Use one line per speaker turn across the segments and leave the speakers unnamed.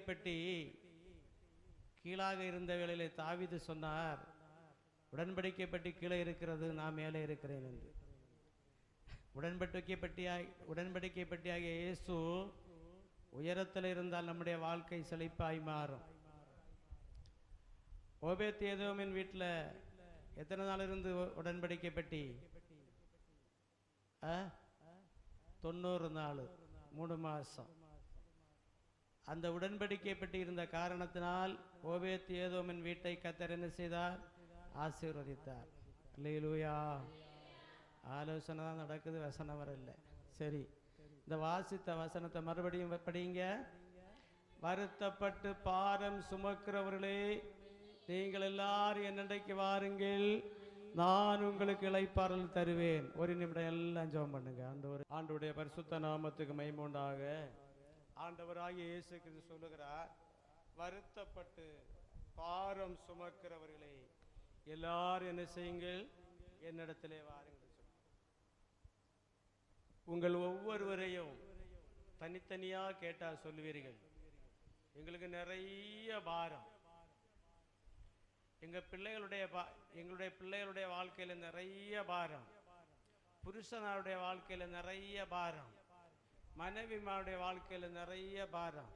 பெட்டி கீழாக இருந்த வேளையிலே தாவீது சொன்னார், உடன்படிக்கை பெட்டி கீழே இருக்கிறது, நான் மேலே இருக்கிறேன் என்று. உடன்படிக்கை பெட்டியாகிய இயேசு உயரத்தில் இருந்தால் நம்முடைய வாழ்க்கை செழிப்பாய் மாறும். ஓபேத்-ஏதோமின் வீட்டில் எத்தனை நாள் இருந்து உடன்படிக்கை பெட்டி? 90 நாள், 3 மாசம். அந்த உடன்படிக்கை பெட்டி இருந்த காரணத்தினால் ஓபேத்-ஏதோமின் வீட்டை கர்த்தர் என்ன செய்தார்? ஆசீர்வதித்தார். அல்லேலூயா. ஆலோசனை தான் நடக்குது, வசனம் வரல. சரி, இந்த வாசித்த வசனத்தை மறுபடியும் படிங்க. வருத்தப்பட்டு பாரம் சுமக்கிறவர்களே, நீங்கள் எல்லாரும் என்னண்டைக்கு வாருங்கள், நான் உங்களுக்கு இளைப்பாறுதல் தருவேன். ஒரு நிமிடம் எல்லாம் ஜெபம் பண்ணுங்க. ஆண்டவருடைய பரிசுத்த நாமத்துக்கு மகிமை உண்டாக. ஆண்டவராகிய இயேசு கிறிஸ்து சொல்லுகிறார், வருத்தப்பட்டு பாரம் சுமக்கிறவர்களே எல்லாரும் என்ன செய்யுங்கள், என்னிடத்திலே வாருங்கள். உங்கள் ஒவ்வொருவரையும் தனித்தனியாக கேட்டால் சொல்லுவீர்கள், எங்களுக்கு நிறைய பாரம், எங்களுடைய பிள்ளைகளுடைய வாழ்க்கையில் நிறைய பாரம், புருஷனாருடைய வாழ்க்கையில் நிறைய பாரம், மனைவிமாருடைய வாழ்க்கையில் நிறைய பாரம்,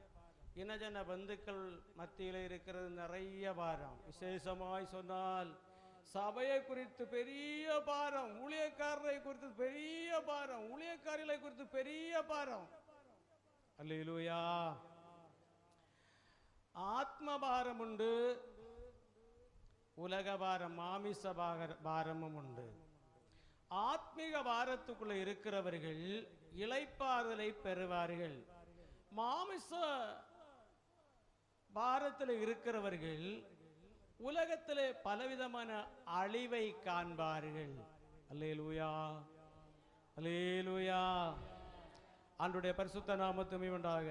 இனஜன பந்துக்கள் மத்தியில் இருக்கிறது நிறைய பாரம். விசேஷமாய் சொன்னால் சபையை குறித்து பெரிய பாரம், ஊழியக்காரரை குறித்து பெரிய பாரம், ஊழியக்காரிகளை குறித்து பெரிய பாரம். அல்லேலூயா. ஆத்ம பாரம் உண்டு, உலக பாரம், மாமிச பாரமும் உண்டு. ஆத்மீக பாரத்துக்குள்ள இருக்கிறவர்கள் இளைப்பாறுதலை பெறுவார்கள். மாமிச பாரத்தில் இருக்கிறவர்கள் உலகத்திலே பலவிதமான அழிவை காண்பார்கள். அல்லேலூயா, அல்லேலூயா. ஆண்டவருடைய பரிசுத்த நாமத்துக்கு உண்டாக.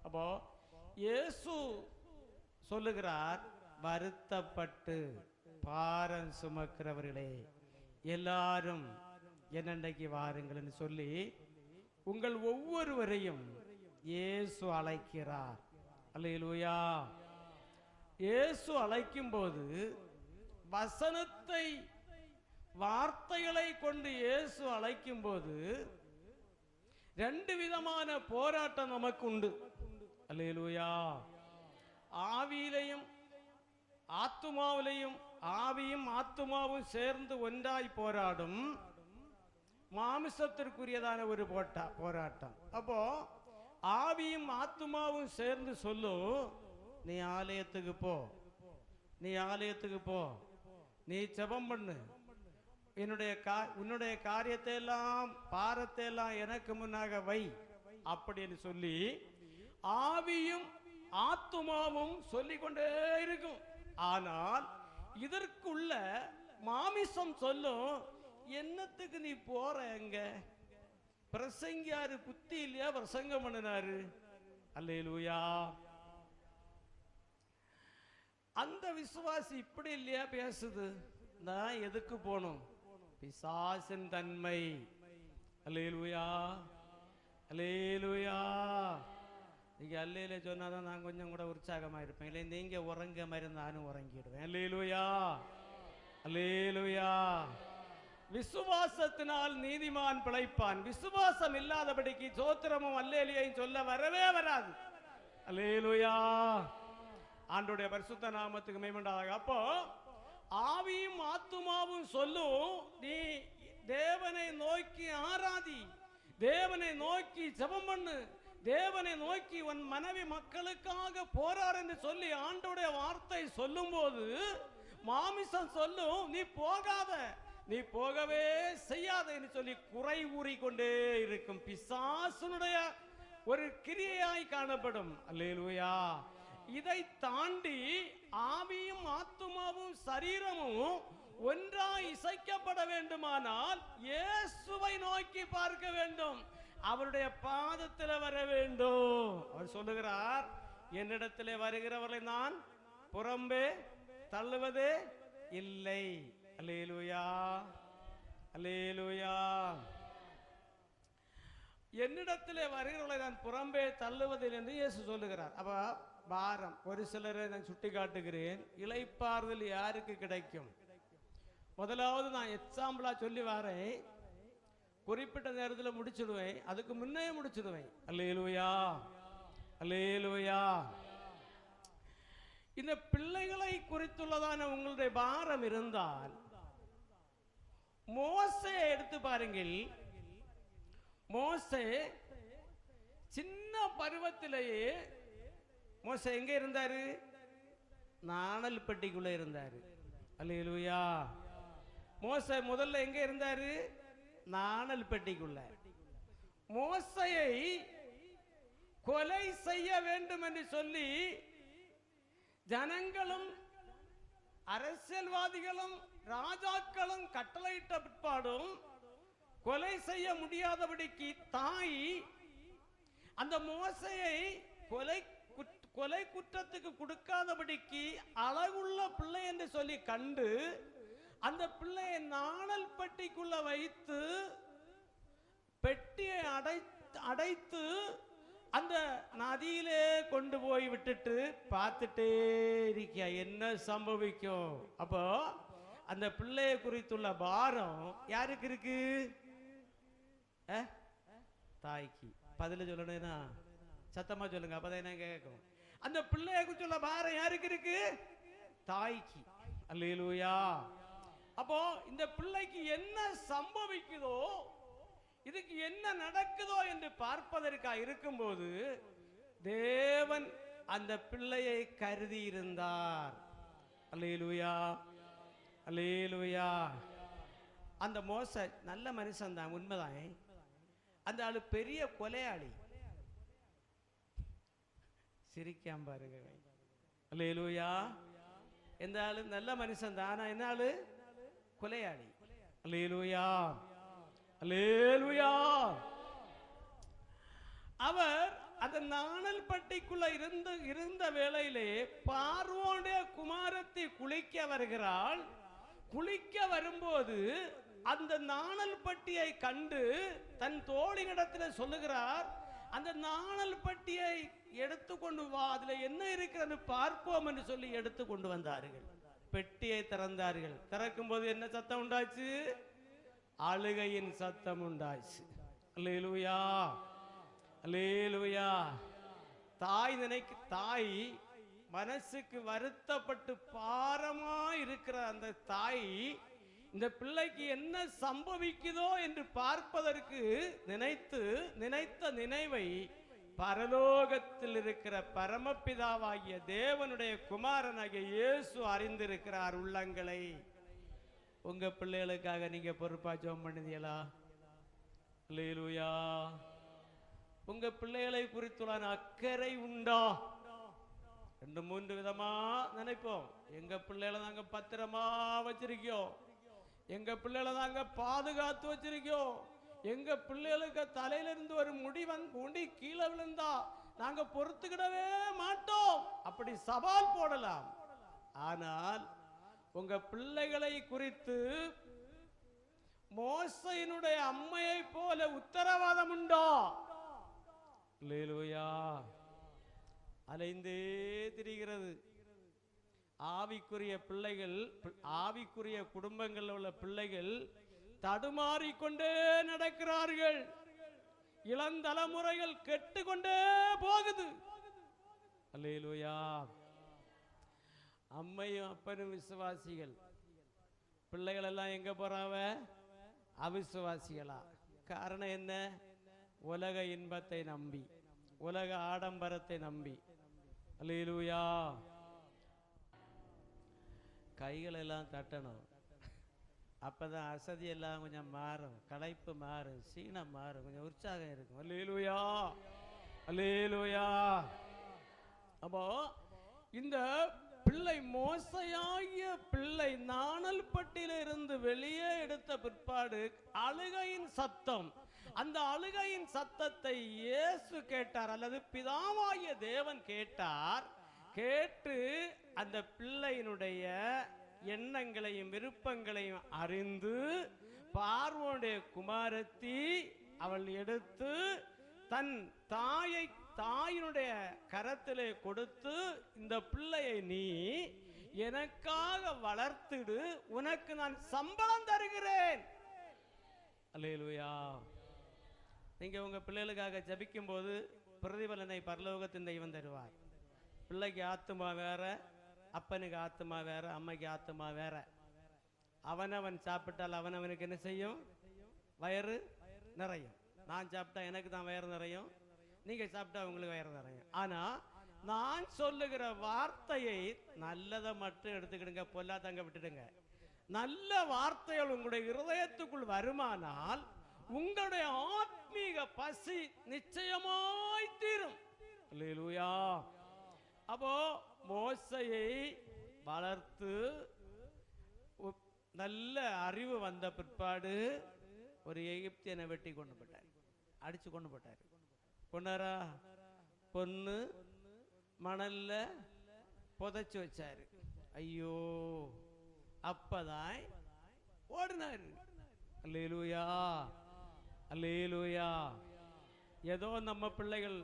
அப்போ இயேசு சொல்லுகிறார், வருத்தப்பட்டு பாரம் சுமக்கிறவர்களே எல்லாரும் என்னண்டைக்கு வாருங்கள் என்று சொல்லி உங்கள் ஒவ்வொருவரையும் இயேசு அழைக்கிறார். அல்லேலூயா. இயேசு அழைக்கும் போது வசனத்தை, வார்த்தைகளை கொண்டு இயேசு அழைக்கும் போது 2 விதமான போராட்டம் நமக்கு உண்டு. அல்லேலூயா. ஆவியிலையும் ஆத்துமாவிலையும், ஆவியும் ஆத்துமாவும் சேர்ந்து ஒன்றாய் போராடும் மாமிசத்திற்குரியதான ஒரு போராட்டம். அப்போ ஆவியும் ஆத்துமாவும் சேர்ந்து சொல்லும், நீ ஆலயத்துக்கு போ, நீ ஆலயத்துக்கு போ, நீ ஜெபம் பண்ணு, உன்னுடைய காரியத்தை எல்லாம், பாரத்தை எல்லாம் எனக்கு முன்னாக வை அப்படின்னு சொல்லி ஆவியும் ஆத்துமாவும் சொல்லிக்கொண்டே இருக்கும். ஆனால் இதற்குள்ள மாமிசம் சொல்லும், என்னத்துக்கு நீ போற? எங்க பிரசங்கியாரு புத்தி இல்லையா பிரசங்கம் பண்ணினாரு? அல்லேலூயா. அந்த விசுவாசி இப்படி இல்லையா பேசுது? நான் எதுக்கு போகணும்? பிசாசின் தன்மை. அல்லேலூயா, அல்லேலூயா. நீங்க அல்லேலே சொன்னாதான் நான் கொஞ்சம் கூட உற்சாகமா இருப்பேன். இல்லை நீங்க உறங்க மாதிரி நானும் உறங்கிடுவேன். அல்லேலூயா, அல்லேலூயா. விசுவாசத்தினால் நீதிமான் பிழைப்பான். விசுவாசம் இல்லாதபடிக்கு சோத்திரமும் அல்லேலியையும் சொல்ல வரவே வராது. அல்லேலூயா. ஆண்டவருடைய பரிசுத்த நாமத்துக்கு மகிமை உண்டாக. அப்போ ஆவியும் ஆத்துமாவும் சொல்லும், நீ தேவனை நோக்கி ஆராதி, தேவனை நோக்கி ஜெபம் பண்ணு, தேவனை நோக்கி உன் மனைவி மக்களுக்காக போராடு என்று சொல்லி ஆண்டவருடைய வார்த்தை சொல்லும் போது மாமிசம் சொல்லும், நீ போகாத, நீ போகவே செய்யாத என்று சொல்லி குறை கூறிக்கொண்டே இருக்கும். பிசாசுனுடைய ஒரு கிரியையாய் காணப்படும். அல்லேலூயா. இதை தாண்டி ஆவியும் ஆத்துமாவும் சரீரமும் ஒன்றாய் இசைக்கப்பட வேண்டுமானால் இயேசுவை நோக்கி பார்க்க வேண்டும், அவருடைய பாதத்தில் வர வேண்டும். அவர் சொல்லுகிறார், என்னிடத்திலே வருகிறவர்களை நான் புறம்பே தள்ளுவதே இல்லை. அல்லேலூயா, அல்லேலூயா. என்னிடத்திலே வருகிறவர்களை நான் புறம்பே தள்ளுவதில் என்று இயேசு சொல்லுகிறார். அப்ப பாரம் ஒரு சிலரை நான் சுட்டி காட்டுகிறேன். இளைப்பாறுதல் யாருக்கு கிடைக்கும்? முதலாவது நான் எக்ஸாம்பிளா சொல்லி வரேன், குறிப்பிட்ட நேரத்தில் முடிச்சிடுவேன், அதுக்கு முன்னே முடிச்சிடுவேன். அல்லேலூயா, அல்லேலூயா. இந்த பிள்ளைகளை குறித்துள்ளதான உங்களுடைய பாரம் இருந்தால் மோசேயை எடுத்து பாருங்கள். மோசே சின்ன பருவத்திலேயே மோசே எங்க இருந்தாரு? நாணல் பெட்டிக்குள்ள இருந்தாரு. அல்லேலூயா. மோசே முதல்ல எங்க இருந்தாரு? நாணல் பெட்டிக்குள்ள. மோசையை கொலை செய்ய வேண்டும் என்று சொல்லி ஜனங்களும் அரசியல்வாதிகளும் ராஜாக்களும் கட்டளையிட்ட பிற்பாடும் கொலை செய்ய முடியாதபடிக்கு தாய் அந்த மோசையை கொலை குற்றத்துக்கு கொடுக்காதபடிக்கு அழகுள்ள பிள்ளை என்று சொல்லி கண்டு அந்த பிள்ளையை நாணல் பெட்டிக்குள்ள வைத்து பெட்டியை அடைத்து அந்த நதியிலே கொண்டு போய் விட்டுட்டு பார்த்துட்டே இருக்கியா என்ன சம்பவிக்கும். அப்போ அந்த பிள்ளையை குறித்துள்ள பாரம் யாருக்கு இருக்கு? தாய்க்கு. பதில சொல்லணும்னா சத்தமா சொல்லுங்க, அப்பதான் என்ன கேட்கும். அந்த பிள்ளையை குறித்துள்ள பாரம் யாருக்கு இருக்கு? தாய்க்கு. அல்லேலூயா. அப்போ இந்த பிள்ளைக்கு என்ன சம்பவிக்குதோ, இதுக்கு என்ன நடக்குதோ என்று பார்ப்பதற்காக இருக்கும்போது தேவன் அந்த பிள்ளையை கருதி இருந்தார். அல்லேலூயா, அல்லேலூயா. அந்த மோசே நல்ல மனுஷன் தான், உண்மைதான். அந்த ஆளு பெரிய கொலையாளி. சிரிக்காம பாருங்க. அல்லேலூயா. எந்த ஆளு நல்ல மனுஷன் தான், ஆனா என்ன ஆளு? கொலையாளி. அல்லேலூயா, அல்லேலூயா. அவர் அந்த நாணல் பட்டிக்குள்ள இருந்த வேளையிலே பார்வோனுடைய குமாரத்தை குளிக்க வருகிறாள். குளிக்க வரும்போது அந்த நாணல் பட்டியை கண்டு தன் தோழியிடத்தில் சொல்லுகிறார், அந்த நாணல் பட்டியை எடுத்துக்கொண்டு வா, அதுல என்ன இருக்கிறது பார்ப்போம் என்று சொல்லி எடுத்து கொண்டு வந்தார்கள். பெட்டியை திறந்தார்கள். திறக்கும் போது என்ன சத்தம் உண்டாச்சு? அழுகையின் சத்தம் உண்டாச்சு. அல்லேலூயா, அல்லேலூயா. தாய் மனசுக்கு வருத்தப்பட்டு பாரமா இருக்கிற அந்த தாய் இந்த பிள்ளைக்கு என்ன சம்பவிக்குதோ என்று பார்ப்பதற்கு நினைத்த நினைவை பரலோகத்தில் இருக்கிற பரமபிதாவாகிய தேவனுடைய குமாரனாகிய இயேசு அறிந்திருக்கிறார் உள்ளங்களை. உங்க பிள்ளைகளுக்காக நீங்க பொறுப்பா ஜெபம் பண்ணுதீங்களா? அல்லேலூயா. உங்க பிள்ளைகளை குறித்துள்ள அக்கறை உண்டா? 2-3 விதமா நினைப்போம். எங்க பிள்ளைகளை நாங்க பத்திரமா வச்சிருக்கோம், எங்க பிள்ளைகளை நாங்க பாதுகாத்து வச்சிருக்கோம், எங்க பிள்ளைகளுக்கு தலையிலிருந்து ஒரு முடி கீழே விழுந்தா நாங்க பொறுத்துக்கிடவே மாட்டோம், அப்படி சவால் போடலாம். ஆனால் உங்க பிள்ளைகளை குறித்து மோசையினுடைய அம்மையை போல உத்தரவாதம் உண்டோ? அல்லேலூயா. அலைந்தே திரிகிறது ஆவிக்குரிய பிள்ளைகள். ஆவிக்குரிய குடும்பங்களில் உள்ள பிள்ளைகள் தடுமாறிக்கொண்டே நடக்கிறார்கள். இளந்தலைமுறைகள் கெட்டுக்கொண்டே போகுது. அல்லேலூயா. அம்மையும் அப்பனும் விசுவாசிகள், பிள்ளைகள் எல்லாம் எங்க போறாவ? அவிசுவாசிகளா. காரணம் என்ன? உலக இன்பத்தை நம்பி, உலக ஆடம்பரத்தை நம்பி. அல்லேலூயா. கைகள் எல்லாம் தட்டணும், அப்பதான் அசதி எல்லாம் கொஞ்சம் மாறும், களைப்பு மாறும், சீனம் மாறும், கொஞ்சம் உற்சாகம் இருக்கும். அல்லேலூயா, அல்லேலூயா. அப்போ இந்த பிள்ளை, மோசையாகிய பிள்ளை நாணல் பட்டியில இருந்து வெளியே எடுத்த பிற்பாடு அழுகையின் சத்தம், அந்த அழுகையின் சத்தத்தை இயேசு கேட்டார், அல்லது பிதாவாகிய தேவன் கேட்டார். கேட்டு அந்த பிள்ளையினுடைய எண்ணங்களையும் விருப்பங்களையும் அறிந்து பார்வோனுடைய குமாரத்தி அவள் எடுத்து தன் தாயினுடைய கரத்திலே கொடுத்து, இந்த பிள்ளையை நீ எனக்காக வளர்த்திடு, உனக்கு நான் சம்பளம் தருகிறேன். அல்லேலூயா. நீங்க உங்க பிள்ளைகளுக்காக ஜபிக்கும் போது பிரதிபலனை பரலோகத்தின் தெய்வம் தருவார். பிள்ளைக்கு ஆத்துமா வேற, அப்பனுக்கு ஆத்துமா வேற, அம்மைக்கு ஆத்துமா வேற. அவனவன் சாப்பிட்டால் அவனவனுக்கு என்ன செய்யும்? வயிறு நிறையும். நான் சாப்பிட்டா எனக்கு தான் வயிறு நிறையும், நீங்க சாப்பிட்டா உங்களுக்கு வயிறு நிறையும். ஆனா நான் சொல்லுகிற வார்த்தையை நல்லதை மட்டும் எடுத்துக்கிடுங்க, பொல்லாதங்க விட்டுடுங்க. நல்ல வார்த்தைகள் உங்களுடைய இருதயத்துக்குள் வருமானால் உங்களுடைய ஆத்மீக பசி நிச்சயமாய் தீரும். அல்லேலூயா. அப்போ மோசையை வளர்த்து நல்ல அறிவு வந்த பிற்பாடு ஒரு எகிப்தியனை வெட்டி கொண்டு போட்டார், அடிச்சு கொண்டு போட்டார். கொண்டாரா? பொண்ணு மணல்ல புதைச்சு வச்சாரு. ஐயோ, அப்பதான் ஓடினாரு. அல்லேலூயா, அல்லேலூயா. ஏதோ நம்ம பிள்ளைகள்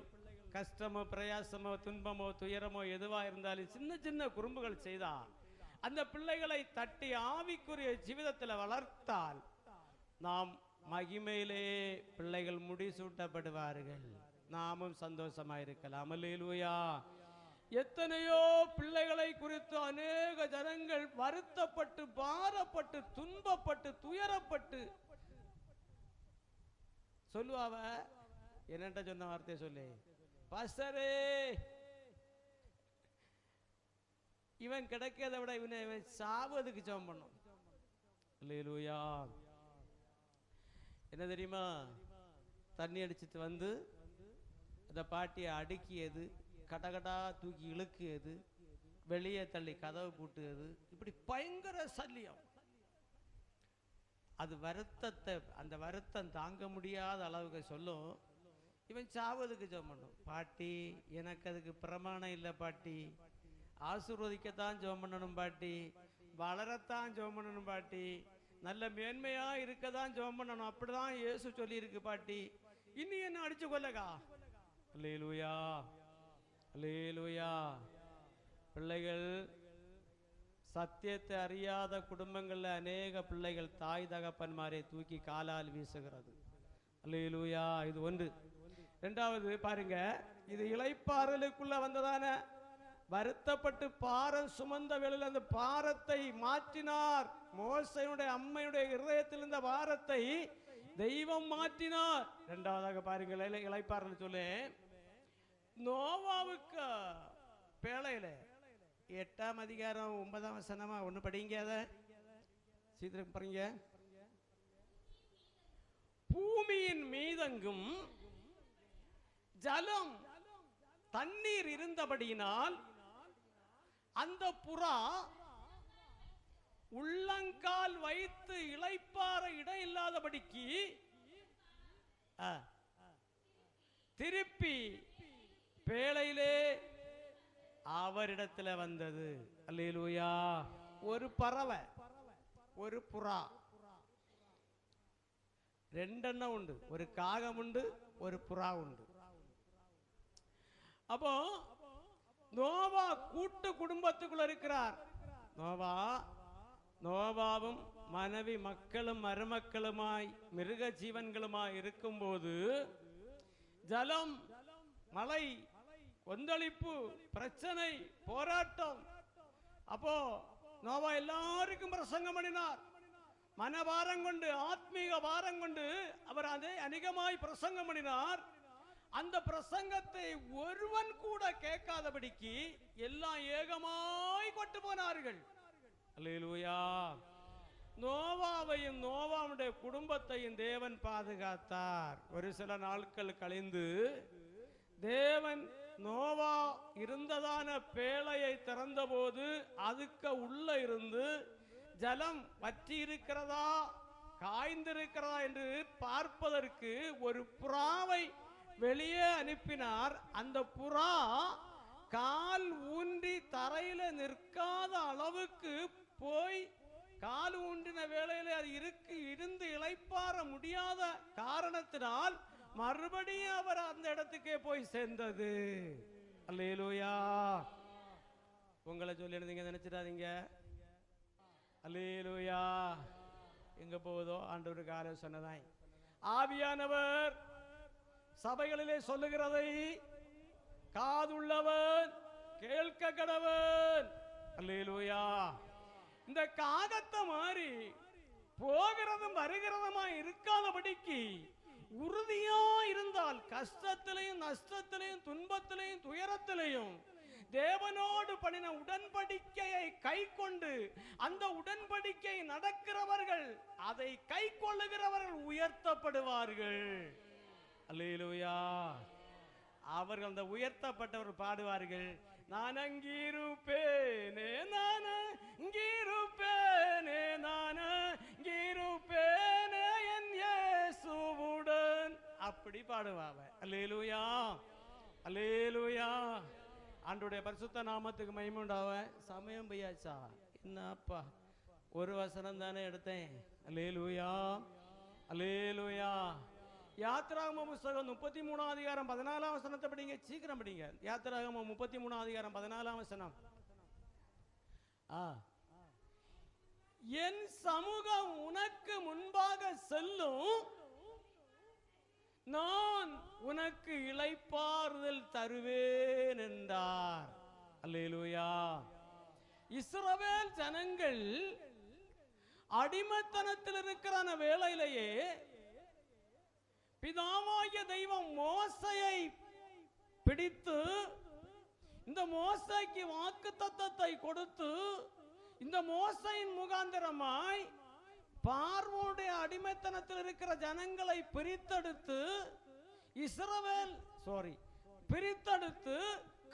கஷ்டமோ பிரயாசமோ துன்பமோ துயரமோ எதுவா இருந்தாலும் சின்ன சின்ன குறும்புகள் செய்தா அந்த பிள்ளைகளை தட்டி ஆவிக்குரிய ஜீவிதத்தில் வளர்த்தால் நாம் மகிமையிலே பிள்ளைகள் முடிசூட்டப்படுவார்கள், நாமும் சந்தோஷமாயிருக்கலாம். அல்லேலூயா. எத்தனையோ பிள்ளைகளை குறித்து அநேக ஜனங்கள் வருத்தப்பட்டு பாரப்பட்டு துன்பப்பட்டு துயரப்பட்டு சொல்லுவாவ. என்னட்ட சொன்ன வார்த்தையை சொல்லு, பாஸ்டரே இவன் கிடைக்கிறத விட இவன் சாவதுக்கு ஜெபம் பண்ணும். அல்லேலூயா. என்ன தெரியுமா? தண்ணி அடிச்சிட்டு வந்து அந்த பாட்டியை அடுக்கியது, கடகடா தூக்கி இழுக்கியது, வெளியே தள்ளி கதவு பூட்டுவது, இப்படி பயங்கர சல்லியம். அது வருத்தத்தை, அந்த வருத்தம் தாங்க முடியாத அளவுக்கு சொல்லும். இவன் சாவதுக்கு ஜெபம் பண்ணும். பாட்டி எனக்கு அதுக்கு பிரமாணம் இல்லை பாட்டி, ஆசீர்வதிக்கத்தான் ஜெபம் பண்ணணும் பாட்டி, வளரத்தான் ஜெபம் பண்ணணும் பாட்டி, நல்ல மேன்மையா இருக்கதான் ஜெபம் பண்ணணும், அப்படிதான் இயேசு சொல்லி இருக்கு பாட்டி, இனி என்ன அடிச்சு கொள்ளகா. அல்லேலூயா, அல்லேலூயா. பிள்ளைகள் சத்தியத்தை அறியாத குடும்பங்கள்ல அநேக பிள்ளைகள் தாய் தகப்பன்மாரை தூக்கி காலால் வீசுகிறது. அல்லேலூயா. இது ஒன்று. இரண்டாவது பாருங்க, இது இளைப்பாறலுக்குள்ள வந்ததான வருத்தப்பட்டு பாரம் சுமந்த வேளையில் அந்த பாரத்தை மாற்றினார். மோசையுடைய அம்மையுடைய இருதயத்தில் இருந்த பாரத்தை தெய்வம் மாற்றினார். இரண்டாவதாக பாருங்கள், இளைப்பாறல் சொல்லு. நோவாவுக்கு பேழையில 8ஆம் அதிகாரம் 9ஆம் வசனமா ஒண்ணு படிங்க, அத சீக்கிரம் பாருங்க. பூமியின் மீதெங்கும் ஜலம் தண்ணீர் இருந்தபடியினால் அந்த புறா உள்ளங்கால் வைத்து இளைப்பாற இடம் இல்லாதபடிக்கு திருப்பி பேழையிலே அவரிடத்துல வந்தது. அல்லேலூயா. ஒரு பறவை, ஒரு புறா, ரெண்டெண்ணம் உண்டு. ஒரு காகம் உண்டு, ஒரு புறா உண்டு. அப்போ நோவா கூட்டு குடும்பத்துக்குள்ள இருக்கிறார். நோவாவும் மனைவி மக்களும் மருமக்களுமாய் மிருக ஜீவன்களுமாய் இருக்கும்போது ஜலம், மழை, கொந்தளிப்பு, பிரச்சனை, போராட்டம். அப்போ நோவா எல்லாருக்கும் பிரசங்கம் பண்ணினார். மனபாரம் கொண்டு, ஆத்மீக பாரம் கொண்டு அவர் அதை அநேகமாய் பிரசங்கம் பண்ணினார். அந்த பிரசங்கத்தை ஒருவன் கூட கேட்காதபடிக்கு எல்லாம் ஏகமாய் கொண்டு போனார்கள். அல்லேலூயா. நோவாவையும் நோவாவுடைய குடும்பத்தையும் தேவன் பாதுகாத்தார். ஒரு சில நாட்கள் கழிந்து தேவன் நோவா இருந்ததான பேழையை திறந்த போது அதுக்கு உள்ள இருந்து ஜலம் வற்றி இருக்கிறதா காய்ந்திருக்கிறதா என்று பார்ப்பதற்கு ஒரு புறாவை வெளியே அனுப்பினார். அந்த புறா கால் ஊன்றி தரையில நிற்காத அளவுக்கு போய் கால் ஊன்றின வேளையிலே அது இருந்து இளைப்பாற முடியாத காரணத்தினால் மறுபடியும் அவர் அந்த இடத்துக்கே போய் சேர்ந்தது. அல்லேலூயா. உங்களை சொல்லி நீங்க நினைச்சிடாதீங்க. அல்லேலூயா. எங்க போவதோ ஆண்டவருக்கு ஆலோசனை தான். ஆவியானவர் சபைகளிலே சொல்லுகிறதை காதுள்ளவன் கேட்க கடவன். அல்லேலூயா. இந்த காகத்தை மாதிரி போகிறதும் வருகிறதுமா இருக்காதபடிக்கு உறுதியா இருந்தால் கஷ்டத்திலையும் நஷ்டத்திலையும் துன்பத்திலையும் துயரத்திலையும் தேவனோடு பண்ணின உடன்படிக்கையை கை கொண்டு அந்த உடன்படிக்கை நடக்கிறவர்கள், அதை கை கொள்ளுகிறவர்கள் உயர்த்தப்படுவார்கள். அல்லேலூயா. அவர்கள் அந்த உயர்த்தப்பட்டவர் பாடுவார்கள், நான் அங்கிருப்பேனே நான் அங்கிருப்பேனே நான் அங்கிருப்பேனே என் இயேசுவுடன், அப்படி பாடுவாங்க. அல்லேலூயா. அல்லேலூயா. ஆண்டவருடைய பரிசுத்த நாமத்துக்கு மகிமை உண்டாவ. சமயம் பையாச்சா என்னப்பா, ஒரு வசனம் தானே எடுத்தேன். அல்லேலூயா. அல்லேலூயா. யாத்திராகம புஸ்தகம் 33ஆம் அதிகாரம் 14ஆம் வசனத்தை படிங்க, சீக்கிரம் படிங்க. யாத்திராகம 33ஆம் அதிகாரம் 14ஆம் வசனம். என் சமூகம் உனக்கு முன்பாக செல்லும், நான் உனக்கு இளைப்பாறுதல் தருவேன் என்றார். அல்லேலூயா. இஸ்ரவேல் ஜனங்கள் அடிமைத்தனத்தில் இருக்கிற வேளையிலேயே பிதாவாகிய தெய்வம் மோசையை பிடித்து இந்த மோசைக்கு வாக்குத்தத்தத்தை கொடுத்து இந்த மோசையின் முகாந்திரமாய் பார்வோனுடைய அடிமைத்தனத்தில் இருக்கிற ஜனங்களை பிரித்தெடுத்து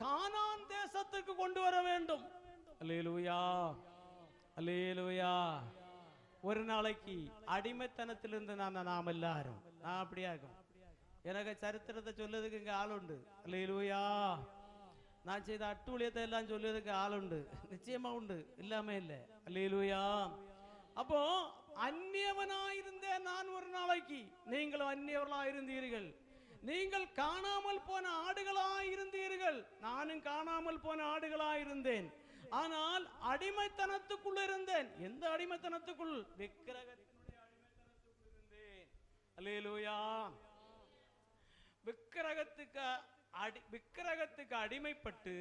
கானான் தேசத்துக்கு கொண்டு வர வேண்டும். அல்லேலூயா. அல்லேலூயா. ஒரு நாளைக்கு அடிமைத்தனத்தில் இருந்து நாம் எல்லாரும் நான் அப்படியா இருக்கும். எனக்கு சரித்திரத்தை சொல்லுறதுக்கு இங்க ஆளுண்டு. அல்லேலூயா. நான் செய்த அட்டூழியத்தை எல்லாம் சொல்லுறதுக்கு ஆளுண்டு, நிச்சயமா உண்டு, இல்லாம இல்லை. அல்லேலூயா. அப்போ அந்நியவனாயிருந்தேன் நான் ஒரு நாளைக்கு, நீங்களும் அந்நியவர்களாயிருந்தீர்கள். நீங்கள் காணாமல் போன ஆடுகளாயிருந்தீர்கள், நானும் காணாமல் போன ஆடுகளாயிருந்தேன். ஆனால் அடிமைத்தனத்துக்குள் இருந்தேன். எந்த அடிமைத்தனத்துக்குள்? விக்கிரகத்தினுடைய அடிமைத்தனத்துக்குள் இருந்தேன். அல்லேலூயா. விக்கிரகத்துக்கு அடிமைப்பட்டு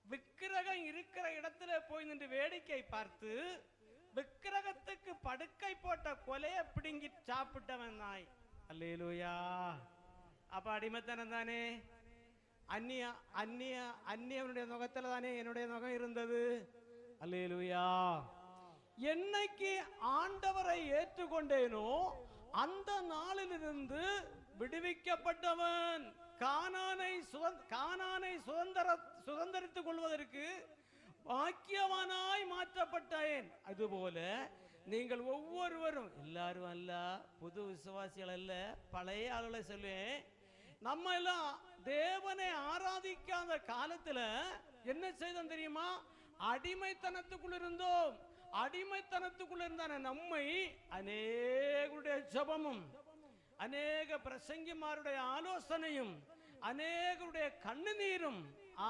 விக்கிரகம் இருக்கிற இடத்துல போய் நின்று வேடிக்கை பார்த்து விக்கிரகத்துக்கு படுக்கை போட்ட கொலையை பிடுங்கி சாப்பிட்டவன் நாய். அல்லேலூயா. அப்ப அடிமைத்தனம் தானே. அந்நியவனுடைய நுகத்துல தானே என்னுடைய நுகம் இருந்தது. அல்லேலூயா. என்னைக்கு ஆண்டவரை ஏற்றுக்கொண்டேனோ அந்த நாளிலிருந்து விடுவிக்கப்பட்டவன். கானானை சுதந்தரித்துக் கொள்வதற்கு பாக்கியவானாய் மாற்றப்பட்டேன். அதுபோல நீங்கள் ஒவ்வொருவரும், எல்லாரும் அல்ல, புது விசுவாசிகள் அல்ல, பழைய ஆளுகளை சொல்லுவேன். நம்ம எல்லாம் தேவனை ஆராதிக்காத காலத்துல என்ன செய்தோம் தெரியுமா? அடிமைத்தனத்துக்குள் இருந்தோம். அடிமைத்தனத்துக்குள்ள இருந்தான நம்மை அநேகருடைய ஜபமும் அநேக பிரசங்கிமாருடைய ஆலோசனையும் அநேகருடைய கண்ணுநீரும்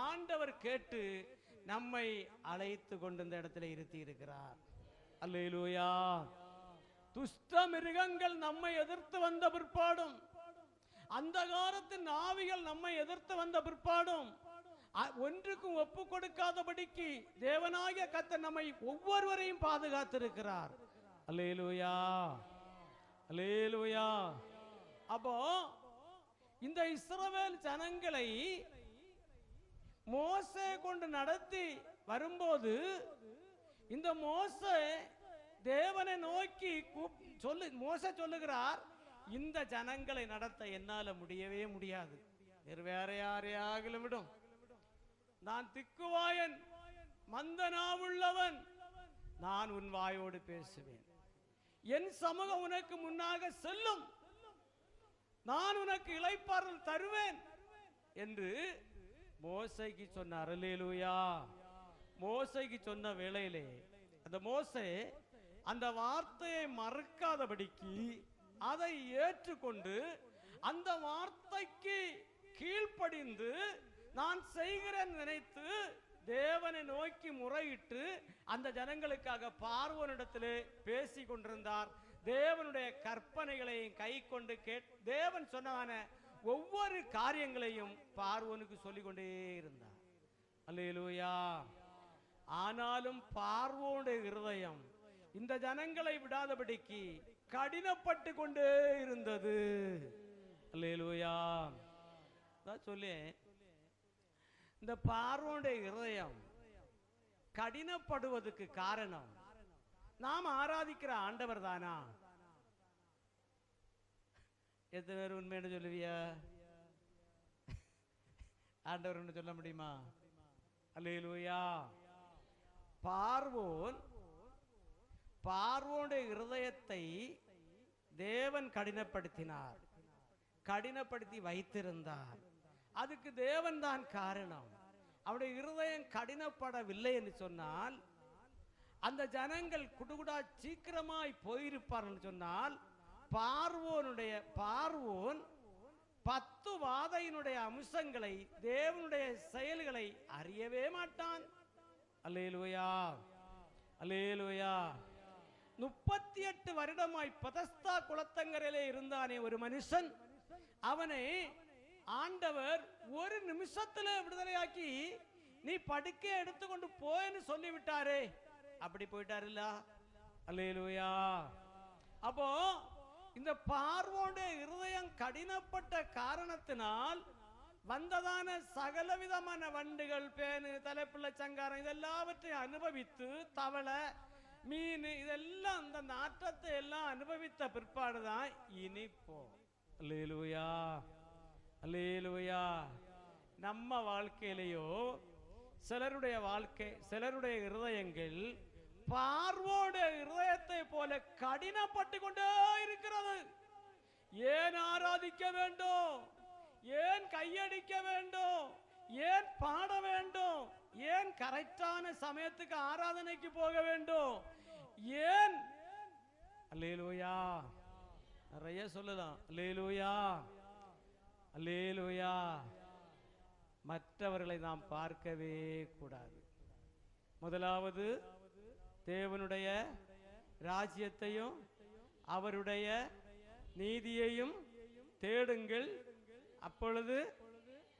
ஆண்டவர் கேட்டு நம்மை அழைத்து கொண்டு இந்த இடத்துல இருத்தி இருக்கிறார். அல்லேலூயா. துஷ்ட மிருகங்கள் நம்மை எதிர்த்து வந்த பிற்பாடும், அந்தகாரத்தின் ஆவிகள் நம்மை எதிர்த்து வந்த பிற்பாடும் ஒன்றுக்கும் ஒப்பு கொடுக்காதபடிக்கு தேவனாகிய கர்த்தர் நம்மை ஒவ்வொருவரையும் பாதுகாத்திருக்கிறார். அல்லேலூயா. அல்லேலூயா. அப்போ இந்த இஸ்ரவேல் ஜனங்களை மோசே கொண்டு நடத்தி வரும்போது இந்த மோசே தேவனை நோக்கி மோசே சொல்லுகிறார், இந்த ஜனங்களை நடத்த என்னால முடியவே முடியாது, வேற யாரையாகிலும் விடும். நான் திக்குவாயன் மந்தனாவுள்ளவன், நான் உன் வாயோடு பேசுவேன். என் சமூகம் உனக்கு முன்னாக செல்லும், நான் உனக்கு இளைப்பாறுதல் தருவேன் என்று மோசைக்கு சொன்னார். அல்லேலூயா. மோசைக்கு சொன்ன வேளையிலே அந்த மோசே அந்த வார்த்தையை மறுக்காதபடிக்கு அதை ஏற்றுக்கொண்டு அந்த வார்த்தைக்கு கீழ்ப்படிந்து நான் செய்கிறேன் நினைத்து தேவனை நோக்கி முறையிட்டு அந்த ஜனங்களுக்காக பார்வோனிடத்திலே பேசி கொண்டிருந்தார். தேவனுடைய கற்பனைகளையும் கை கொண்டு தேவன் சொன்னதான ஒவ்வொரு காரியங்களையும் பார்வோனுக்கு சொல்லிக் கொண்டே இருந்தார். அல்லேலூயா. ஆனாலும் பார்வோனுடைய இருதயம் இந்த ஜனங்களை விடாதபடிக்கு கடினப்பட்டு கொண்டே இருந்தது. அல்லேலூயா. சொல்லி இந்த பார்வோனுடைய இருதயம் கடினப்படுவதற்கு காரணம் நாம் ஆராதிக்கிற ஆண்டவர் தானா? எத்தனை பேர் உண்மைன்னு சொல்லுவியா? ஆண்டவர் சொல்ல முடியுமா? அல்லேலூயா. பார்வோனுடைய இருதயத்தை தேவன் கடினப்படுத்தினார், கடினப்படுத்தி வைத்திருந்தார். அதுக்கு தேவன் தான் காரணம். அவருடைய இருதயம் கடினப்படவில்லை என்று சொன்னால் அந்த ஜனங்கள் குடுகுடா சீக்கிரமாய் போயிருப்பார்கள் சொன்னால் பார்வோன் 10 வாதையினுடைய அம்சங்களை தேவனுடைய செயல்களை அறியவே மாட்டான். அல்லேலூயா. அல்லேலூயா. 38 வருடமாய் பதஸ்தா குளத்தங்கரையிலே இருந்தானே ஒரு மனுஷன், அவனை ஆண்டவர் ஒரு நிமிஷத்துல விடுதலையாக்கி நீ படுக்க எடுத்துக்கொண்டு போன்னு சொல்லிவிட்டாரே. அப்படி போயிட்டாருல்ல. அல்லேலூயா. அப்போ இந்த பார்வோனுடைய இருதயம் கடினப்பட்ட காரணத்தினால் வந்ததான சகலவிதமான வண்டுகள், பேனு, தலைப்புள்ள சங்காரம் இதெல்லாவற்றையும் அனுபவித்து தவளை, மீன் இதெல்லாம் அந்த நாற்றத்தை எல்லாம் அனுபவித்த பிற்பாடுதான் இனிப்போ. அல்லேலூயா. அல்லேலூயா. நம்ம வாழ்க்கையிலேயோ சிலருடைய வாழ்க்கை, சிலருடைய இருதயங்கள் பார்வோனுடைய இருதயத்தை போல கடினப்பட்டு கொண்டே இருக்கிறது. ஏன் ஆராதிக்க வேண்டும்? ஏன் கையடிக்க வேண்டும்? ஏன் பாட வேண்டும்? ஏன் கரெக்டான சமயத்துக்கு ஆராதனைக்கு போக வேண்டும்? ஏன்? அல்லேலூயா. நிறைய சொல்லலாம். அல்லேலூயா. அல்லேலூயா. மற்றவர்களை நாம் பார்க்கவே கூடாது. முதலாவது தேவனுடைய ராஜ்யத்தையும் அவருடைய நீதியையும் தேடுங்கள், அப்பொழுது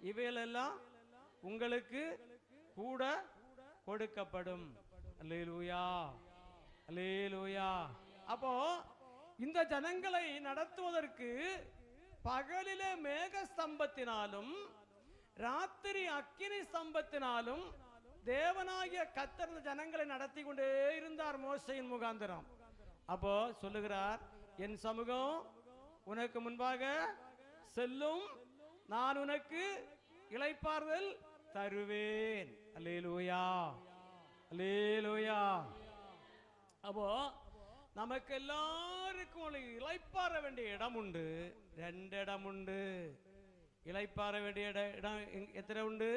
இவைகளெல்லாம் உங்களுக்கு கூட கொடுக்கப்படும். அல்லேலூயா. அல்லேலூயா. அப்போ இந்த ஜனங்களை நடத்துவதற்கு பகலிலே மேக ஸ்தம்பத்தினாலும் ராத்திரி அக்கினி ஸ்தம்பத்தினாலும் தேவனாகிய கர்த்தர் ஜனங்களை நடத்தி கொண்டே இருந்தார் மோசேயின் முகாந்தரம். அப்போ சொல்லுகிறார், என் சமூகம் உனக்கு முன்பாக செல்லும், நான் உனக்கு இளைப்பாறுதல் தருவேன். அல்லேலூயா. அல்லேலூயா. அப்போ நமக்கு எல்லாருக்கும் இளைப்பாற வேண்டிய இடம் உண்டு. 2 இடம் உண்டு. இளைப்பாற வேண்டிய இடம் எத்தனை உண்டு?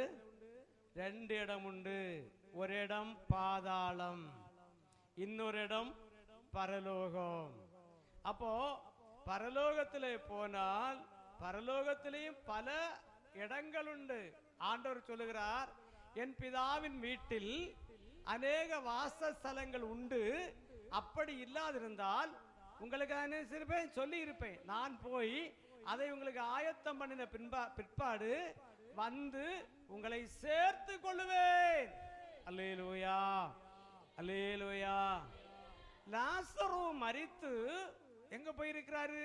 2 இடம் உண்டு. ஒரு இடம் பாதாளம், இன்னொரு இடம் பரலோகம். அப்போ பரலோகத்திலே போனால் பரலோகத்திலேயும் பல இடங்கள் உண்டு. ஆண்டவர் சொல்லுகிறார், என் பிதாவின் வீட்டில் அநேக வாசஸ்தலங்கள் உண்டு, அப்படி இல்லாதிருந்தால் உங்களுக்கு சொல்லி இருப்பேன். நான் போய் அதை உங்களுக்கு ஆயத்தம் பண்ணின பிற்பாடு வந்து உங்களை சேர்த்து கொள்ளுவேன். அல்லேலூயா. அல்லேலூயா. லாசரு மரித்து எங்க போயிருக்கிறாரு?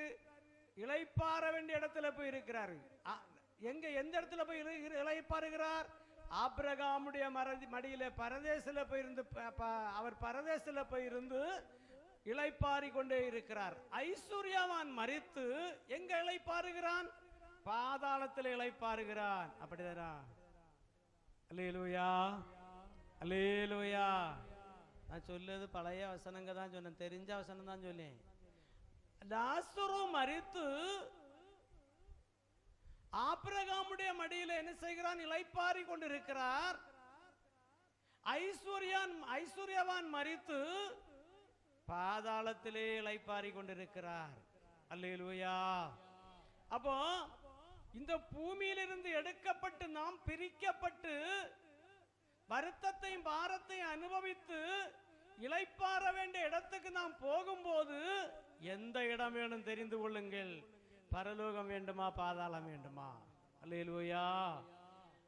இளைப்பாற வேண்டிய இடத்துல போயிருக்கிறாரு. எங்க எந்த இடத்துல போய் இளைப்பாறுகிறார்? ஆபிரகாமுடைய மடியில பரதேசில போயிருந்து, அவர் பரதேசில போயிருந்து இளைப்பாரி கொண்டே இருக்கிறார். ஐஸ்வர்யவான் மரித்து எங்க இளைப்பாறுகிறான்? பாதாளத்தில் இளைப்பாறுகிறான். அப்படிதானா? அல்லேலூயா. அல்லேலூயா. நான் சொல்லுது பழைய வசனங்க தான் சொன்னேன், தெரிஞ்ச வசனம் தான் சொன்னேன். லாசரு மரித்து ஆபிரகாமுடைய மடியில என்ன செய்கிறான்? இளைப்பாரி கொண்டிருக்கிறார். ஐஸ்வர்யவான் மரித்து பாதாளத்திலே இளைப்பாரி கொண்டிருக்கிறார். அல்லேலூயா. அப்போ இந்த பூமியிலிருந்து எடுக்கப்பட்டு நாம் பிரிக்கப்பட்டு வருத்தத்தையும் பாரத்தையும் அனுபவித்து இளைப்பாற வேண்டிய இடத்துக்கு நாம் போகும்போது எந்த இடம் வேணும் தெரிந்து கொள்ளுங்கள். பரலோகம் வேண்டுமா பாதாளம் வேண்டுமா? அல்லேலூயா.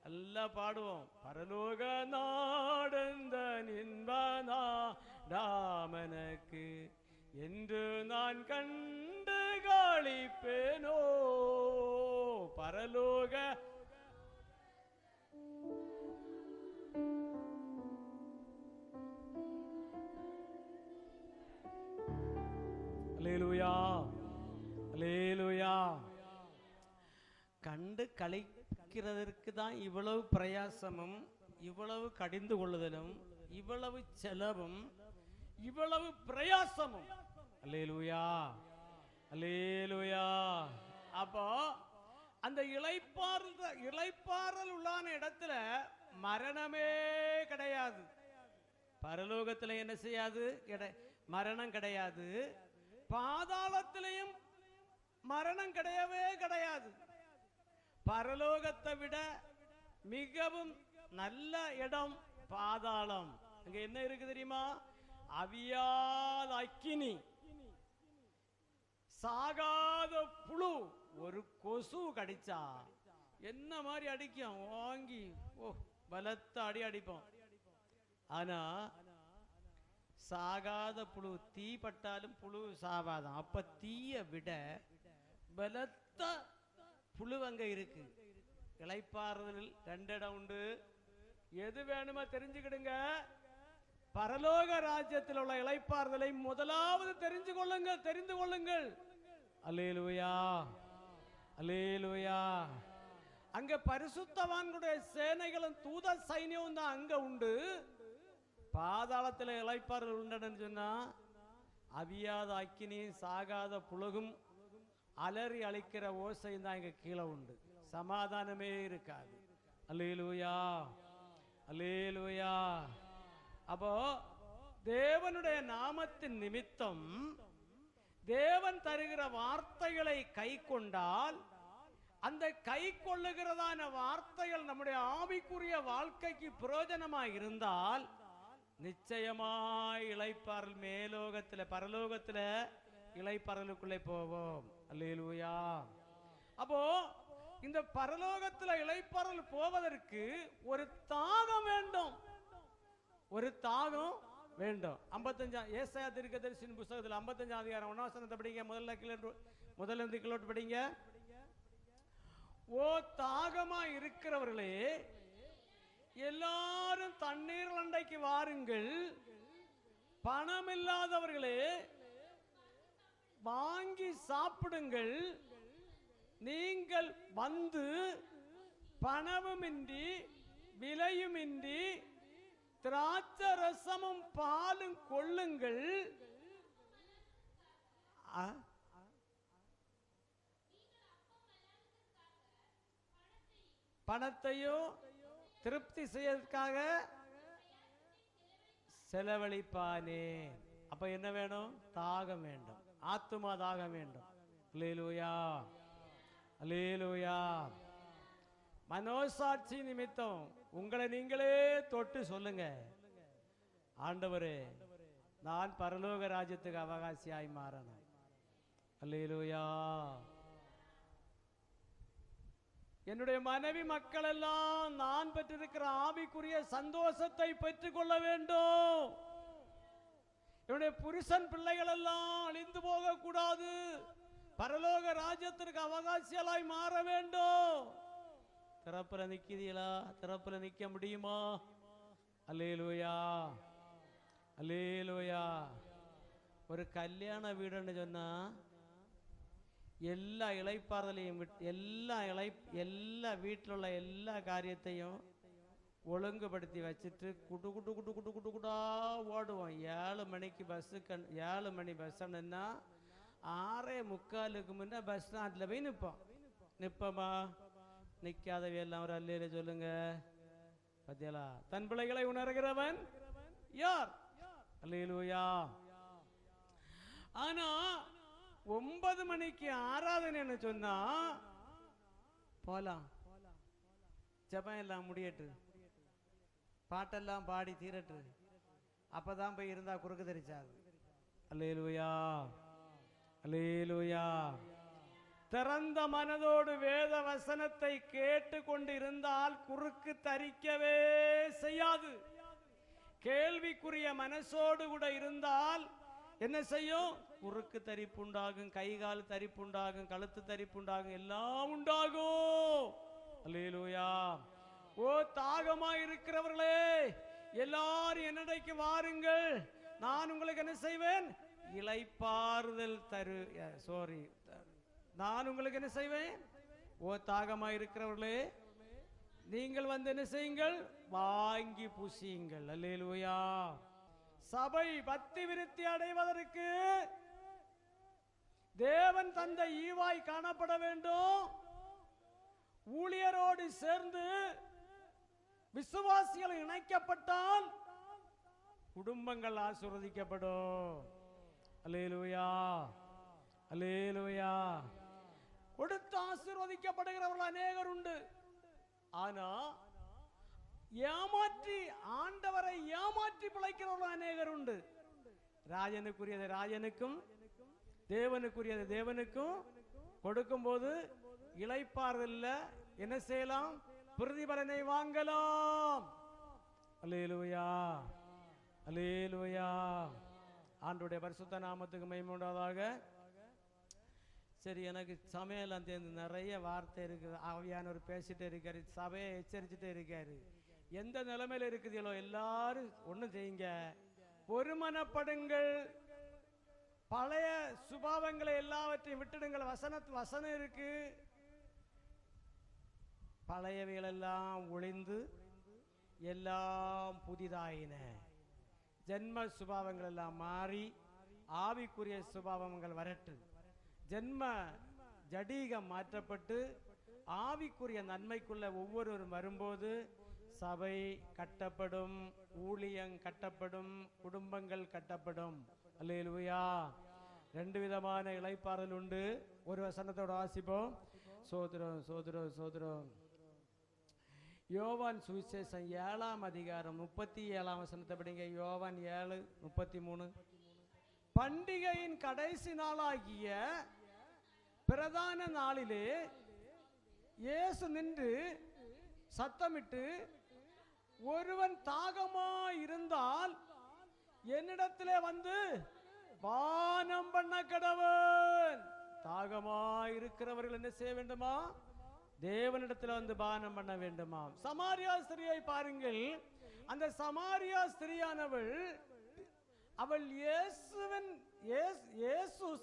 எல்லாம் பாடுவோம். பரலோக நாடந்த இன்பனா ராமனுக்கு என்று நான் கண்டு காளிப்பேனோ. பரலோக அல்லேலூயா, அல்லேலூயா. கண்டு கழிக்கிறதற்கு தான் இவ்வளவு பிரயாசமும், இவ்வளவு கடிந்து கொள்ளுதலும், இவ்வளவு செலவும், இவ்வளவு பிரயாசமும். அல்லேலூயா, அல்லேலூயா. அப்போ அந்த இளைப்பாறல் உள்ளான இடத்துல மரணமே கிடையாது. பரலோகத்தில் என்ன செய்யாது? மரணம் கிடையாது. பாதாளத்திலையும் மரணம் கிடையவே கிடையாது. பரலோகத்தை விட மிகவும் நல்ல இடம் பாதாளம். அங்க என்ன இருக்கு தெரியுமா? அவியாத அக்கினி, சாகாத புழு. ஒரு கொசு கடிச்சா என்ன மாதிரி அடிக்கும்? வாங்கி பலத்த அடி அடிப்போம். ஆனா சாகாத புழு, தீ பட்டாலும் புழு சாவாதான். அப்ப தீய விட பலத்த புழு அங்க இருக்கு. இளைப்பாறுதலில் 2 இடம் உண்டு. எது வேணுமா தெரிஞ்சுக்கிடுங்க. பரலோக ராஜ்யத்தில் உள்ள இளைப்பாறுதலை முதலாவது தெரிந்து கொள்ளுங்கள். அல்லேலூயா, அல்லேலூயா. அங்க பரிசுத்தவான்களுடைய சேனைகளும் தூத சைன்யமும் தான் அங்க உண்டு. பாதாளத்தில் இளைப்பாறுதல் உண்டுன்னு சொன்னா அவியாத அக்கினியும் சாகாத புலகும் அலறி அழிக்கிற ஓசையும் தான் இங்க கீழே உண்டு. சமாதானமே இருக்காது. அல்லேலூயா, அல்லேலூயா. அப்போ தேவனுடைய நாமத்தின் நிமித்தம் தேவன் தருகிற வார்த்தைகளை கை கொண்டால், அந்த கை கொள்ளுகிறதான வார்த்தைகள் நம்முடைய ஆவிக்குரிய வாழ்க்கைக்கு பிரயோஜனமாய் இருந்தால் நிச்சயமாய் இளைப்பாறல் மேலோகத்தில் பரலோகத்தில் இளைப்பாறலுக்குள்ளே போவோம். அல்லேலூயா. அப்போ இந்த பரலோகத்தில் இளைப்பாறல் போவதற்கு ஒரு தாகம் வேண்டும், ஒரு தாகம் வேண்டும். 55 ஏசாயா தீர்க்கதரிசியின் புத்தகத்தில் 55 அதிகாரம் 1 வசனத்தை படிங்க. முதல்ல இருந்து கிலோட்டு படிங்க. ஓ தாகமா இருக்கிறவர்களே, எல்லாரும் தண்ணீர் அண்டைக்கு வாருங்கள். பணம் இல்லாதவர்களே வாங்கி சாப்பிடுங்கள். நீங்கள் வந்து பணமுமின்றி விலையுமின்றி திராட்சை ரசமும் பாலும் கொள்ளுங்கள். பணத்தையோ திருப்தி செய்யறதுக்காக செலவழிப்பானே. அப்ப என்ன வேணும்? தாகம் வேண்டும், ஆத்துமா தாகம் வேண்டும். அல்லேலூயா, அல்லேலூயா. மனோசாட்சி நிமித்தம் உங்களை நீங்களே தொட்டு சொல்லுங்க, ஆண்டவரே நான் பரலோக ராஜ்யத்துக்கு அவகாசியாய் மாறணும். அல்லேலூயா. என்னுடைய மனைவி மக்கள் எல்லாம் நான் பெற்றிருக்கிற ஆவிக்குரிய சந்தோஷத்தை பெற்றுக் கொள்ள வேண்டும். என்னுடைய புருஷன் பிள்ளைகள் எல்லாம் அழிந்து போக கூடாது. பரலோக ராஜ்யத்திற்கு அவகாசியலாய் மாற வேண்டும். திறப்புல நிக்கிறீங்களா? திறப்புல நிக்க முடியுமா? அல்லேலூயா, அல்லேலூயா. ஒரு கல்யாண வீடுன்னு சொன்னா எல்லா இளைப்பாறுதலையும் எல்லா வீட்டில் உள்ள எல்லா காரியத்தையும் ஒழுங்குபடுத்தி வச்சுட்டு குட்டு குட்டு குட்டு குட்டு குட்டு குட்டா ஓடுவோம். 7 மணிக்கு பஸ்ஸுக்கு 7 மணி பஸ்ஸுன்னா 6:45 முன்னே பஸ் ஸ்டாண்டில் போய் நிற்போமா? நிற்காதவை எல்லாம் ஒரு அல்லேல சொல்லுங்க. பத்தியலா? தன் பிள்ளைகளை உணர்கிறவன் யார்? அல்லேலூயா, ஆனா 9 மணிக்கு ஆராதனைன்னு சொன்னா போலாம், ஜெபம் எல்லாம் முடியட்டு, பாட்டெல்லாம் பாடி தீரட்டு, அப்பதான் போய் இருந்தா குறுக்கு தெரிச்சாது. அல்லேலூயா, அல்லேலூயா. திறந்த மனதோடு வேத வசனத்தை கேட்டு கொண்டு இருந்தால் குறுக்கு தரிக்கவே செய்யாது. கேள்விக்குரிய மனசோடு கூட இருந்தால் என்ன செய்யும்? குறுக்கு தரிப்புண்டாகும், கைகால் தரிப்புண்டாகும், கழுத்து தரிப்புண்டாகும், எல்லாம் உண்டாகும். அல்லேலூயா. ஓ தாகமா இருக்கிறவர்களே, எல்லாரும் என்னடைக்கு வாருங்கள், நான் உங்களுக்கு என்ன செய்வேன்? இளைப்பாறுதல் நான் உங்களுக்கு என்ன செய்வேன்? ஓ தாகமா இருக்கிறவர்களே, நீங்கள் வந்து என்ன செய்யுங்கள்? வாங்கி புசியுங்கள். அல்லேலூயா. சபை பக்தி விருத்தி அடைவதற்கு தேவன் தந்த ஈவாய் காணப்பட வேண்டும். ஊழியரோடு சேர்ந்து விசுவாசிகள் இணைக்கப்பட்டால் குடும்பங்கள் ஆசீர்வதிக்கப்படும். அல்லேலூயா, அல்லேலூயா. கொடுத்து ஆசீர்வதிக்கப்படுகிறவர்கள் அநேகர் உண்டு. ஆனா ஏமாற்றி, ஆண்டவரை ஏமாற்றி பிழைக்கிறவர்கள் அநேகர் உண்டு. ராஜனுக்குரியது ராஜனுக்கும், தேவனுக்குரியது தேவனுக்கும் கொடுக்கும் போது இளைப்பாறுதல்ல என்ன செய்யலாம்? பிரதிபலனை வாங்கலாம். அல்லேலூயா, அல்லேலூயா. ஆண்டவருடைய பரிசுத்த நாமத்துக்கு மகிமை உண்டாவதாக. சரி, எனக்கு சமையலாம் சேர்ந்து நிறைய வார்த்தை இருக்குது. ஆவியானவர் பேசிட்டே இருக்காரு, சபையை எச்சரிச்சுட்டே இருக்காரு. எந்த நிலைமையில இருக்குதோ எல்லாரும் ஒன்றும் செய்யுங்க, ஒருமனப்படுங்கள், பழைய சுபாவங்களை எல்லாவற்றையும் விட்டுடுங்கள். வசனம் இருக்கு, பழையவைகள் எல்லாம் ஒளிந்து எல்லாம் புதிதாயின. ஜென்ம சுபாவங்கள் எல்லாம் மாறி ஆவிக்குரிய சுபாவங்கள் வரட்டு. ஜென்ம ஜடீகம் மாற்றப்பட்டு ஆவிக்குரிய நன்மைக்குள்ள ஒவ்வொருவரும் வரும்போது சபை கட்டப்படும், ஊழியம் கட்டப்படும், குடும்பங்கள் கட்டப்படும். அல்லேலூயா. 2 விதமான இளைப்பாறுதல் உண்டு. ஒரு வசனத்தோட வாசிப்போம். சோதரம் சோதரம் சோதரம். யோவான் சுவிசேஷம் 7ஆம் அதிகாரம் 37ஆம் வசனத்தை படிங்க. யோவான் 7:33. பண்டிகையின் கடைசி நாளாகிய பிரதான நாளிலே இயேசு நின்று சத்தமிட்டு, ஒருவன் தாகமா இருந்தால் என்னிடத்திலே வந்து பானம் பண்ண கடவன். தாகமா இருக்கிறவர்கள் என்ன செய்ய வேண்டுமா? தேவனிடத்தில் வந்து பானம் பண்ண வேண்டுமா? சமாரியா ஸ்திரியை பாருங்கள். அந்த சமாரியா ஸ்திரியானவள், அவள் இயேசு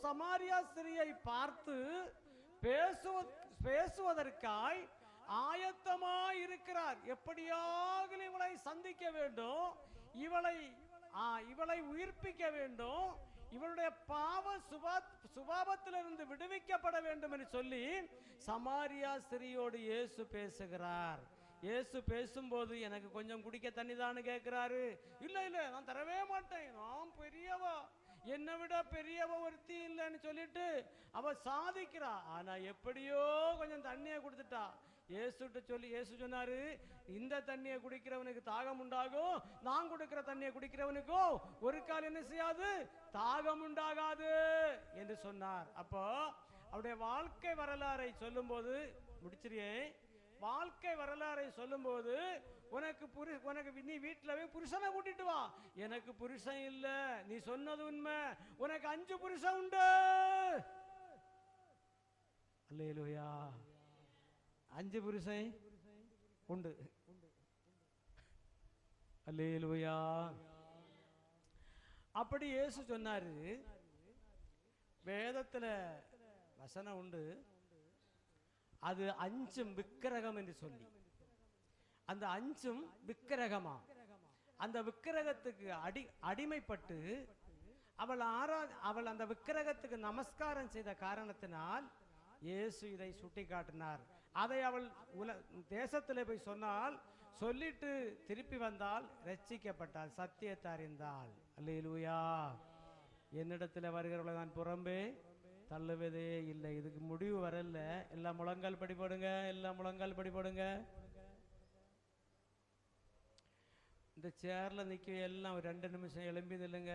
சமாரியா ஸ்திரியை பார்த்து பேசுவதற்காய் ஆயத்தமாய் இருக்கிறார். எப்படியாக இவளை சந்திக்க வேண்டும், இவளை உயிர்ப்பிக்க வேண்டும், இவளுடைய பாவ சுபாவத்திலிருந்து விடுவிக்கப்பட வேண்டும் என்று சொல்லி சமாரியா ஸ்திரியோடு இயேசு பேசுகிறார். இயேசு பேசும்போது, எனக்கு கொஞ்சம் குடிக்க தண்ணி தான்னு கேட்கிறாரு. இல்ல இல்ல, நான் தரவே மாட்டேன், நான் பெரியவா, என்னை விட பெரியவ ஒருத்தி இல்லைன்னு சொல்லிட்டு அவ சாதிக்கிறா. ஆனா எப்படியோ கொஞ்சம் தண்ணியை கொடுத்துட்டா. இயேசு சொன்னாரு, இந்த தண்ணியை குடிக்கிறவனுக்கு தாகம் உண்டாகும், நான் கொடுக்கிற தண்ணியை குடிக்கிறவனுக்கும் ஒரு கால் என்ன செய்யாது? தாகம் உண்டாகாது என்று சொன்னார். அப்போ அவருடைய வாழ்க்கை வரலாறை சொல்லும் போது, முடிச்சிரியே, வாழ்க்கை வரலாறை சொல்லும் போது, உனக்கு நீ வீட்டில் போய் புருஷனை கூட்டிட்டு வா. எனக்கு புருஷன் இல்ல, நீ சொன்னது உண்மை, உனக்கு 5 புருஷன் உண்டு. அல்லேலூயா. 5 புருஷன் உண்டு. அல்லேலூயா. அப்படி இயேசு சொன்னாரு. வேதத்துல வசனம் உண்டு, அது 5 விக்கிரகம் என்று சொல்லி. அந்த 5 விக்கிரகமா? அந்த விக்கிரகத்துக்கு அடிமைப்பட்டு அவள் அந்த விக்கிரகத்துக்கு நமஸ்காரம் செய்த காரணத்தினால் இயேசு இதை சுட்டி காட்டினார். அதை அவள் தேசத்திலே போய் சொன்னால், சொல்லிட்டு திருப்பி வந்தால் ரட்சிக்கப்பட்டாள், சத்தியத்தை அறிந்தாள். அல்லேலூயா. என்னிடத்தில் வருகிறவர்களை நான் புறம்பே தள்ளுவதே இல்லை. இதுக்கு முடிவு வரல. எல்லாம் முழங்கால் படி போடுங்க, எல்லாம் முழங்கால் படி போடுங்க. இந்த சேர்ல நிற்க எல்லாம் ஒரு 2 நிமிஷம் எழும்பி நில்லுங்க.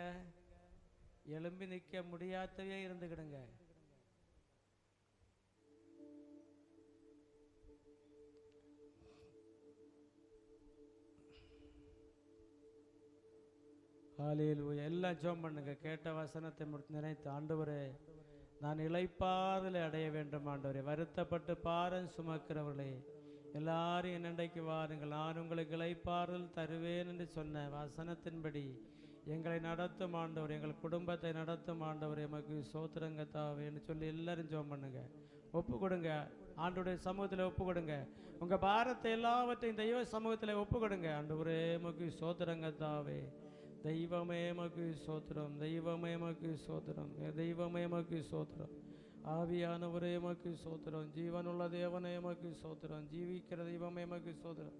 எழும்பி நிற்க முடியாதவே இருந்துக்கிடுங்க. ஹல்லேலூயா. எல்லாம் ஜெபம் பண்ணுங்க. கேட்ட வசனத்தை நினைத்து, ஆண்டவரே நான் இளைப்பாறுதலை அடைய வேண்டும். ஆண்டவரே, வருத்தப்பட்டு பாரம் சுமக்கிறவர்களே எல்லாரும் என்னண்டைக்கு வாருங்கள், நான் உங்களுக்கு இளைப்பாறுதல் தருவேன் என்று சொன்ன வசனத்தின்படி எங்களை நடத்தும் ஆண்டவர், எங்கள் குடும்பத்தை நடத்தும் ஆண்டவர், எமக்கு சோத்திரங்கத்தாவேன்னு சொல்லி எல்லாரும் ஜெபம் பண்ணுங்க. ஒப்பு கொடுங்க. ஆண்டவருடைய சமூகத்தில் ஒப்பு கொடுங்க. உங்கள் பாரத்தை எல்லாவற்றையும் தெய்வ சமூகத்தில் ஒப்பு கொடுங்க. ஆண்டவரே எமக்கு சோத்திரங்கத்தாவே, தெய்வமே எமக்கு சோத்திரம், தெய்வமே எமக்கு சோத்திரம், தெய்வமே எமக்கு சோத்திரம். ஆவியானவரே எமக்கு சோத்திரம், ஜீவனுள்ள தேவனே எமக்கு சோத்திரம், ஜீவிக்கிற தெய்வமே எமக்கு சோத்திரம்.